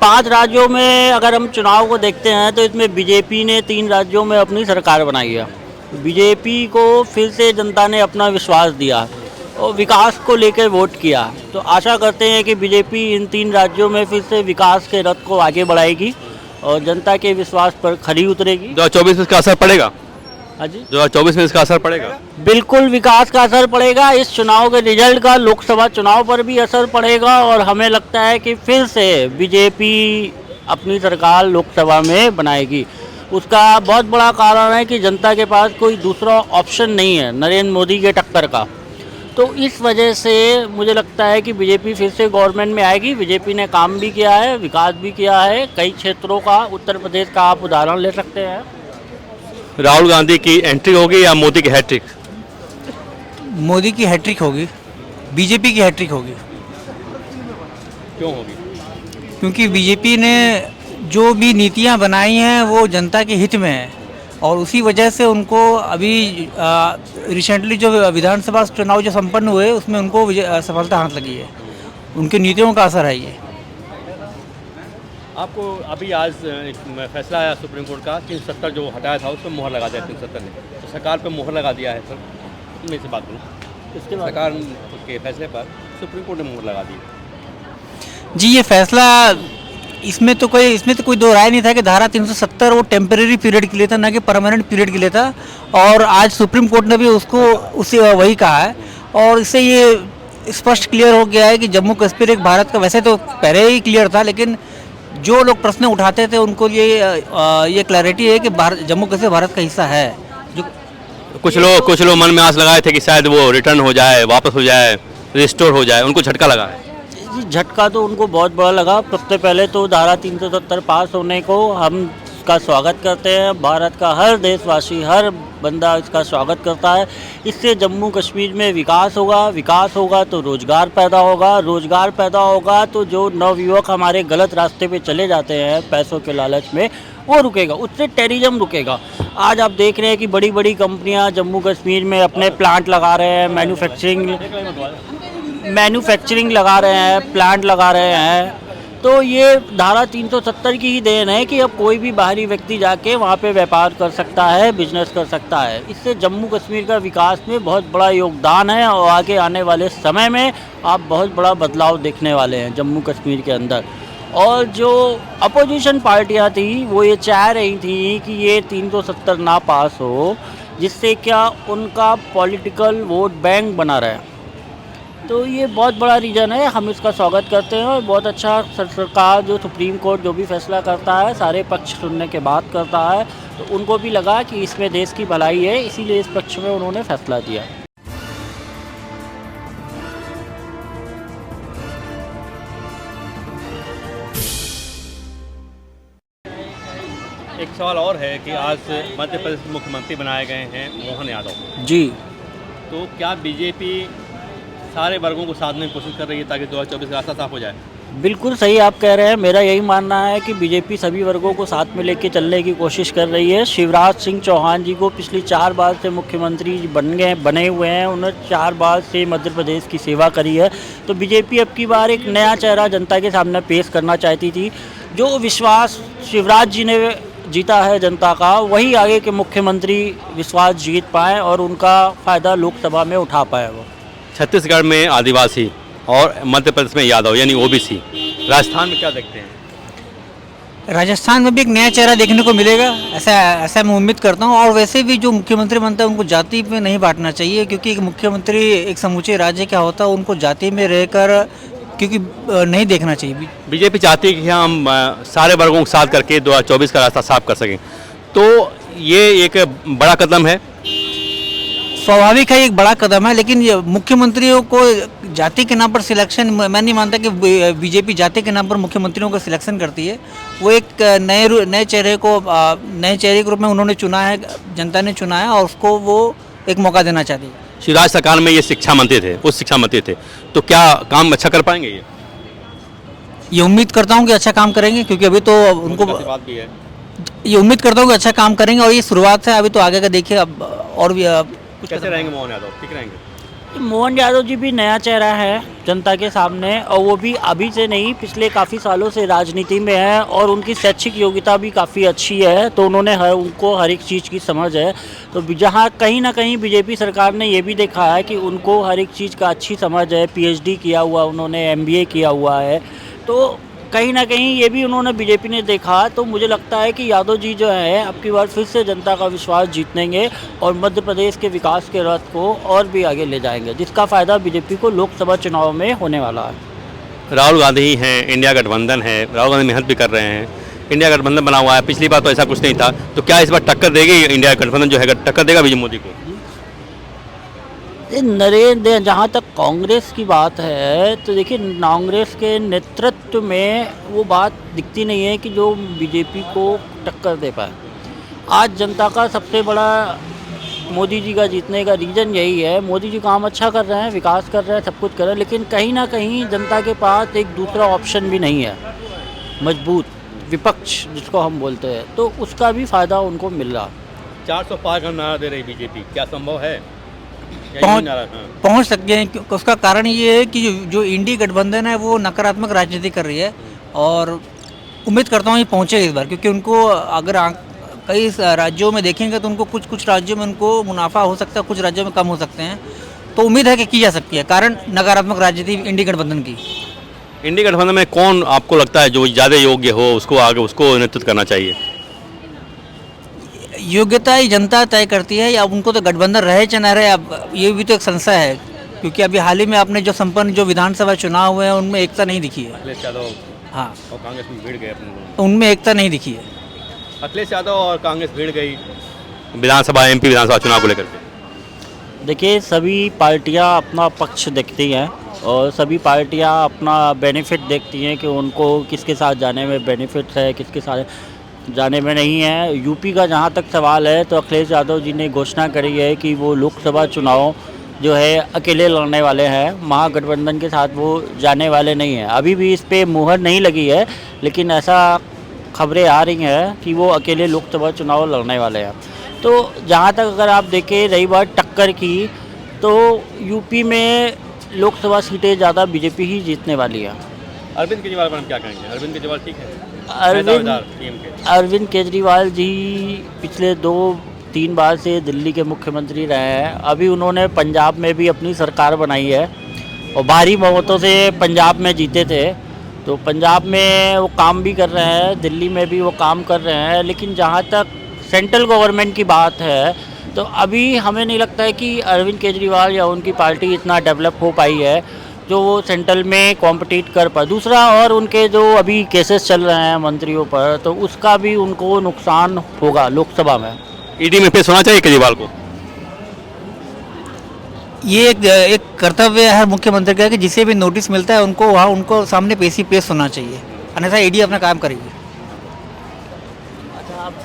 5 राज्यों में अगर हम चुनाव को देखते हैं तो इसमें बीजेपी ने 3 राज्यों में अपनी सरकार बनाई है। बीजेपी को फिर से जनता ने अपना विश्वास दिया और विकास को लेकर वोट किया। तो आशा करते हैं कि बीजेपी इन 3 राज्यों में फिर से विकास के रथ को आगे बढ़ाएगी और जनता के विश्वास पर खरी उतरेगी। 2024 में इसका असर पड़ेगा? हाँ जी, 2024 में इसका असर पड़ेगा? बिल्कुल विकास का असर पड़ेगा। इस चुनाव के रिजल्ट का लोकसभा चुनाव पर भी असर पड़ेगा और हमें लगता है कि फिर से बीजेपी अपनी सरकार लोकसभा में बनाएगी। उसका बहुत बड़ा कारण है कि जनता के पास कोई दूसरा ऑप्शन नहीं है नरेंद्र मोदी के टक्कर का। तो इस वजह से मुझे लगता है कि बीजेपी फिर से गवर्नमेंट में आएगी। बीजेपी ने काम भी किया है, विकास भी किया है कई क्षेत्रों का। उत्तर प्रदेश का आप उदाहरण ले सकते हैं। राहुल गांधी की एंट्री होगी या मोदी की हैट्रिक? मोदी की हैट्रिक होगी, बीजेपी की हैट्रिक होगी। क्यों होगी? क्योंकि बीजेपी ने जो भी नीतियां बनाई हैं वो जनता के हित में है और उसी वजह से उनको अभी रिसेंटली जो विधानसभा चुनाव जो संपन्न हुए उसमें उनको सफलता हाथ लगी है। उनकी नीतियों का असर है ये। आपको अभी आज एक फैसला आया सुप्रीम कोर्ट का 370 जो हटाया था उस पर मोहर लगा दिया 370 ने, तो सरकार पे मोहर लगा दिया है सर। मैं से बात करूँ इसके सरकार के फैसले पर सुप्रीम कोर्ट ने मोहर लगा दी। जी ये फैसला इसमें तो कोई दो राय नहीं था कि धारा 370 वो टेम्परेरी पीरियड के लिए था, ना कि परमानेंट पीरियड के लिए था। और आज सुप्रीम कोर्ट ने भी उसे वही कहा है और इससे ये स्पष्ट क्लियर हो गया है कि जम्मू कश्मीर एक भारत का, वैसे तो पहले ही क्लियर था लेकिन जो लोग प्रश्न उठाते थे उनको ये क्लैरिटी है कि जम्मू कश्मीर भारत का हिस्सा है। जो कुछ लोग मन में आस लगाए थे कि शायद वो रिटर्न हो जाए, वापस हो जाए, रिस्टोर हो जाए, उनको झटका लगा है। जी झटका तो उनको बहुत बड़ा लगा। सबसे पहले तो धारा 370 पास होने को हम इसका स्वागत करते हैं। भारत का हर देशवासी, हर बंदा इसका स्वागत करता है। इससे जम्मू कश्मीर में विकास होगा तो रोज़गार पैदा होगा, रोज़गार पैदा होगा तो जो नवयुवक हमारे गलत रास्ते पे चले जाते हैं पैसों के लालच में वो रुकेगा, उससे टेररिज्म रुकेगा। आज आप देख रहे हैं कि बड़ी बड़ी कंपनियां जम्मू कश्मीर में अपने प्लांट लगा रहे हैं, मैन्युफैक्चरिंग लगा रहे हैं, प्लांट लगा रहे हैं। तो ये धारा 370 की ही देन है कि अब कोई भी बाहरी व्यक्ति जाके वहाँ पे व्यापार कर सकता है, बिजनेस कर सकता है। इससे जम्मू कश्मीर का विकास में बहुत बड़ा योगदान है और आगे आने वाले समय में आप बहुत बड़ा बदलाव देखने वाले हैं जम्मू कश्मीर के अंदर। और जो अपोजिशन पार्टियाँ थी वो ये चाह रही थी कि ये 370 ना पास हो, जिससे क्या उनका पॉलिटिकल वोट बैंक बना रहे। तो ये बहुत बड़ा रीज़न है, हम इसका स्वागत करते हैं और बहुत अच्छा सरकार जो सुप्रीम कोर्ट जो भी फैसला करता है सारे पक्ष सुनने के बाद करता है, तो उनको भी लगा कि इसमें देश की भलाई है, इसीलिए इस पक्ष में उन्होंने फैसला दिया। एक सवाल और है कि आज मध्य प्रदेश के मुख्यमंत्री बनाए गए हैं मोहन यादव जी, तो क्या बीजेपी सारे वर्गों को साधने की कोशिश कर रही है ताकि 2024 का रास्ता साफ हो जाए? बिल्कुल सही आप कह रहे हैं। मेरा यही मानना है कि बीजेपी सभी वर्गों को साथ में लेके चलने की कोशिश कर रही है। शिवराज सिंह चौहान जी को पिछली 4 बार से मुख्यमंत्री बने हुए हैं, उन्होंने 4 बार से मध्य प्रदेश की सेवा करी है। तो बीजेपी अब की बार एक नया चेहरा जनता के सामने पेश करना चाहती थी। जो विश्वास शिवराज जी ने जीता है जनता का, वही आगे के मुख्यमंत्री विश्वास जीत पाएँ और उनका फ़ायदा लोकसभा में उठा पाए। वो छत्तीसगढ़ में आदिवासी और मध्य प्रदेश में यादव यानी ओबीसी, राजस्थान में क्या देखते हैं? राजस्थान में भी एक नया चेहरा देखने को मिलेगा, ऐसा मैं उम्मीद करता हूँ। और वैसे भी जो मुख्यमंत्री बनता है उनको जाति में नहीं बांटना चाहिए, क्योंकि एक मुख्यमंत्री एक समूचे राज्य का होता है, उनको जाति में रहकर क्योंकि नहीं देखना चाहिए। बीजेपी चाहती है कि हम सारे वर्गों को साथ करके 2024 का रास्ता साफ कर सकें, तो ये एक बड़ा कदम है। स्वाभाविक है, एक बड़ा कदम है, लेकिन ये मुख्यमंत्रियों को जाति के नाम पर सिलेक्शन, मैं नहीं मानता कि बीजेपी जाति के नाम पर मुख्यमंत्रियों का सिलेक्शन करती है। वो एक नए चेहरे के रूप में उन्होंने चुना है, जनता ने चुना है और उसको वो एक मौका देना चाहती है। शिवराज सरकार में ये शिक्षा मंत्री थे, तो क्या काम अच्छा कर पाएंगे? ये उम्मीद करता हूँ कि अच्छा काम करेंगे, क्योंकि अभी तो उनको बात भी है। ये उम्मीद करता हूँ कि अच्छा काम करेंगे और ये शुरुआत है, अभी तो आगे का देखिए। अब और भी कैसे रहेंगे मोहन यादव? ठीक रहेंगे? मोहन यादव जी भी नया चेहरा है जनता के सामने, और वो भी अभी से नहीं, पिछले काफ़ी सालों से राजनीति में है और उनकी शैक्षिक योग्यता भी काफ़ी अच्छी है, तो उनको हर एक चीज़ की समझ है। तो जहाँ कहीं ना कहीं बीजेपी सरकार ने ये भी देखा है कि उनको हर एक चीज़ का अच्छी समझ है, पीएचडी किया हुआ, उन्होंने एमबीए किया हुआ है, तो कहीं ना कहीं ये भी उन्होंने बीजेपी ने देखा। तो मुझे लगता है कि यादव जी जो है अब की बार फिर से जनता का विश्वास जीतेंगे और मध्य प्रदेश के विकास के रथ को और भी आगे ले जाएंगे, जिसका फ़ायदा बीजेपी को लोकसभा चुनाव में होने वाला है। राहुल गांधी ही हैं, इंडिया गठबंधन है, राहुल गांधी मेहनत भी कर रहे हैं, इंडिया गठबंधन बना हुआ है। पिछली बार तो ऐसा कुछ नहीं था, तो क्या इस बार टक्कर देगी इंडिया गठबंधन जो है, टक्कर देगा बीजेपी मोदी को? नरेंद्र, जहाँ तक कांग्रेस की बात है तो देखिए, कांग्रेस के नेतृत्व में वो बात दिखती नहीं है कि जो बीजेपी को टक्कर दे पाए। आज जनता का सबसे बड़ा मोदी जी का जीतने का रीज़न यही है। मोदी जी काम अच्छा कर रहे हैं, विकास कर रहे हैं, सब कुछ कर रहे हैं, लेकिन कहीं ना कहीं जनता के पास एक दूसरा ऑप्शन भी नहीं है, मजबूत विपक्ष जिसको हम बोलते हैं, तो उसका भी फ़ायदा उनको मिल रहा। 400 पार का नारा दे रही बीजेपी, क्या संभव है? पहुंच सकते हैं। उसका कारण ये है कि जो इंडी गठबंधन है वो नकारात्मक राजनीति कर रही है, और उम्मीद करता हूँ ये पहुँचे इस बार, क्योंकि उनको अगर कई राज्यों में देखेंगे तो उनको कुछ राज्यों में उनको मुनाफा हो सकता है, कुछ राज्यों में कम हो सकते हैं, तो उम्मीद है कि की जा सकती है। कारण नकारात्मक राजनीति इंडी गठबंधन की। इंडी गठबंधन में कौन आपको लगता है जो ज़्यादा योग्य हो, उसको आगे उसको नेतृत्व करना चाहिए? योग्यता ही जनता तय करती है, या उनको तो गठबंधन रहे चाहे न रहे, अब ये भी तो एक संशय है, क्योंकि अभी हाल ही में आपने जो संपन्न जो विधानसभा चुनाव हुए हैं उनमें एकता नहीं दिखी है। अखिलेश यादव हाँ, और कांग्रेस में भिड़ गए अपने, उनमें एकता नहीं दिखी है। अखिलेश यादव और कांग्रेस भिड़ गई विधानसभा एमपी विधानसभा चुनाव को लेकर के। देखिए, सभी पार्टियां अपना पक्ष देखती हैं और सभी पार्टियां अपना बेनिफिट देखती हैं कि उनको किसके साथ जाने में बेनिफिट है, किसके साथ जाने में नहीं है। यूपी का जहां तक सवाल है तो अखिलेश यादव जी ने घोषणा करी है कि वो लोकसभा चुनाव जो है अकेले लड़ने वाले हैं, महागठबंधन के साथ वो जाने वाले नहीं हैं। अभी भी इस पर मुहर नहीं लगी है, लेकिन ऐसा खबरें आ रही हैं कि वो अकेले लोकसभा चुनाव लड़ने वाले हैं। तो जहाँ तक अगर आप देखें, रही बात टक्कर की, तो यूपी में लोकसभा सीटें ज़्यादा बीजेपी ही जीतने वाली है। अरविंद केजरीवाल पर हम क्या कहेंगे? अरविंद केजरीवाल ठीक है? अरविंद केजरीवाल जी पिछले 2-3 बार से दिल्ली के मुख्यमंत्री रहे हैं। अभी उन्होंने पंजाब में भी अपनी सरकार बनाई है और भारी बहुमतों से पंजाब में जीते थे, तो पंजाब में वो काम भी कर रहे हैं, दिल्ली में भी वो काम कर रहे हैं। लेकिन जहाँ तक सेंट्रल गवर्नमेंट की बात है तो अभी हमें नहीं लगता है कि अरविंद केजरीवाल या उनकी पार्टी इतना डेवलप हो पाई है जो वो सेंट्रल में कॉम्पिटिट कर पाए। दूसरा, और उनके जो अभी केसेस चल रहे हैं मंत्रियों पर, तो उसका भी उनको नुकसान होगा लोकसभा में। ईडी में पेश होना चाहिए केजरीवाल को? ये एक कर्तव्य है हर मुख्यमंत्री का कि जिसे भी नोटिस मिलता है उनको वहाँ उनको सामने पेश होना चाहिए, अन्यथा ईडी अपना काम करेगी।